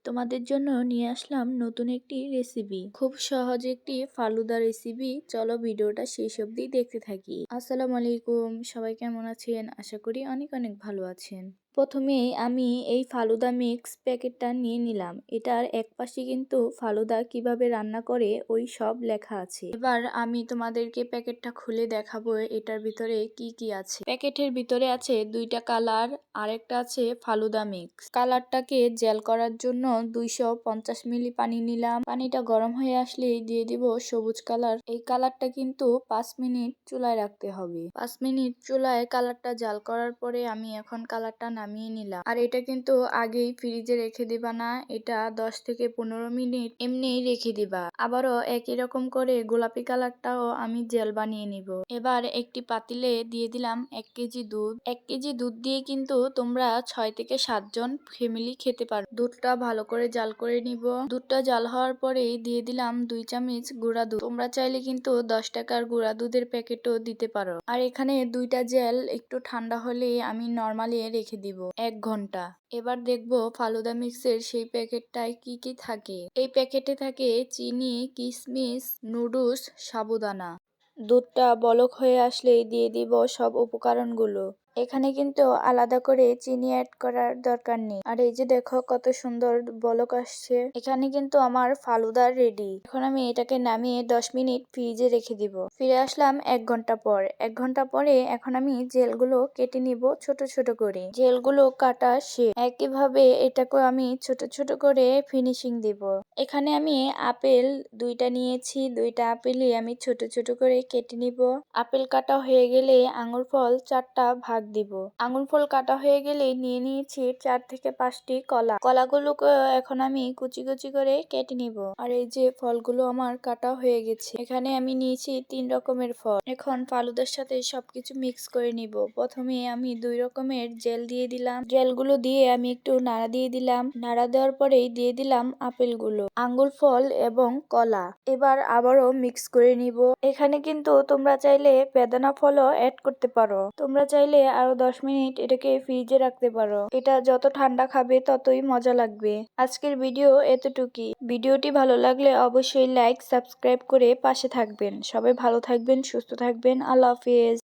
তোমাদের জন্য নিয়ে আসলাম নতুন একটি রেসিপি। খুব সহজ একটি ফালুদা রেসিপি। চলো ভিডিওটা শেষ অবধি দেখতে থাকি। আসসালামু আলাইকুম, সবাই কেমন আছেন? আশা করি অনেক অনেক ভালো আছেন। প্রথমেই আমি এই ফালুদা মিক্স প্যাকেটটা নিয়ে নিলাম। এটার এক পাশে কিন্তু ফালুদা কিভাবে রান্না করে ওই সব লেখা আছে। এবার আমি তোমাদেরকে প্যাকেটটা খুলে দেখাবো এটার ভিতরে কি কি আছে। প্যাকেটের ভিতরে আছে দুইটা কালার, আরেকটা আছে ফালুদা মিক্স। কালারটাকে জেল করার জন্য 250 মিলি পানি নিলাম। পানিটা গরম হয়ে আসলেই দিয়ে দিব সবুজ কালার। এই কালারটা কিন্তু 5 মিনিট চুলায় রাখতে হবে। 5 মিনিট চুলায় কালারটা জাল করার পরে আমি এখন কালারটা নামিয়ে নিলাম। আর এটা কিন্তু আগেই ফ্রিজে রেখে দিবা না, এটা 10 থেকে 15 মিনিট এমনি রেখে দিবা। আবারও একই রকম করে গোলাপি কালারটাও আমি জেল বানিয়ে নিব। এবার একটি পাতিলে দিয়ে দিলাম 1 কেজি দুধ। 1 কেজি দুধ দিয়ে কিন্তু তোমরা 6 থেকে 7 জন ফ্যামিলি খেতে পারো। দুধটা ভালো করে জাল করে নিব। দুধটা জাল হওয়ার পরে দিয়ে দিলাম 2 চামচ গুঁড়া দুধ। তোমরা চাইলে কিন্তু 10 টাকার গুঁড়া দুধের প্যাকেটও দিতে পারো। আর এখানে দুইটা জেল একটু ঠান্ডা হলে আমি নরমালি রেখে দিব 1 ঘন্টা। এবার দেখবো ফালুদা মিক্সের সেই প্যাকেটটায় কি কি থাকে। এই প্যাকেটে থাকে চিনি, কিশমিশ, নুডলস, সাবুদানা। দুধটা বলক হয়ে আসলেই দিয়ে দিব সব উপকরণগুলো। এখানে কিন্তু আলাদা করে চিনি অ্যাড করার দরকার নেই। আর এই যে দেখো কত সুন্দর বলক আসছে। এখানে কিন্তু আমার ফালুদা রেডি। এখন আমি এটাকে নামিয়ে 10 মিনিট ফ্রিজে রেখে দিব। ফিরে আসলাম 1 ঘন্টা পর। 1 ঘন্টা পরে এখন আমি জেলগুলো কেটে নিব ছোট ছোট করে। জেলগুলো কাটা শেষ। একইভাবে এটাকে আমি ছোট ছোট করে ফিনিশিং দিব। এখানে আমি আপেল 2টা নিয়েছি। 2টা আপেলই আমি ছোট ছোট করে কেটে নিব। আপেল কাটা হয়ে গেলে আঙ্গুর ফল 4টা ভাগ দিব। আঙ্গুর ফল কাটা হয়ে গেলে নিয়ে নিয়েছি 4 থেকে 5টি কলা। কলাগুলোকে এখন আমি কুচি কুচি করে কেটে নিব। আর এই যে ফলগুলো আমার কাটা হয়ে গেছে। এখানে আমি নিয়েছি 3 রকমের ফল। এখন ফালুদার সাথে সবকিছু মিক্স করে নিব। প্রথমে আমি 2 রকমের জেল দিয়ে দিলাম। জেলগুলো দিয়ে আমি একটু নাড়া দিয়ে দিলাম। নাড়া দেওয়ার পরেই দিয়ে দিলাম আপেলগুলো, আঙ্গুর ফল এবং কলা। এবার আবারও মিক্স করে নিব। এখানে কিন্তু তোমরা চাইলে বেদানা ফলও অ্যাড করতে পারো। তোমরা চাইলে আরো 10 মিনিট এটাকে ফ্রিজে রাখতে পারো। এটা যত ঠান্ডা খাবে ততই মজা লাগবে। আজকের ভিডিও এতটুকুই। ভিডিওটি ভালো লাগলে অবশ্যই লাইক, সাবস্ক্রাইব করে পাশে থাকবেন। সবাই ভালো থাকবেন, সুস্থ থাকবেন। আল্লাহ হাফেজ।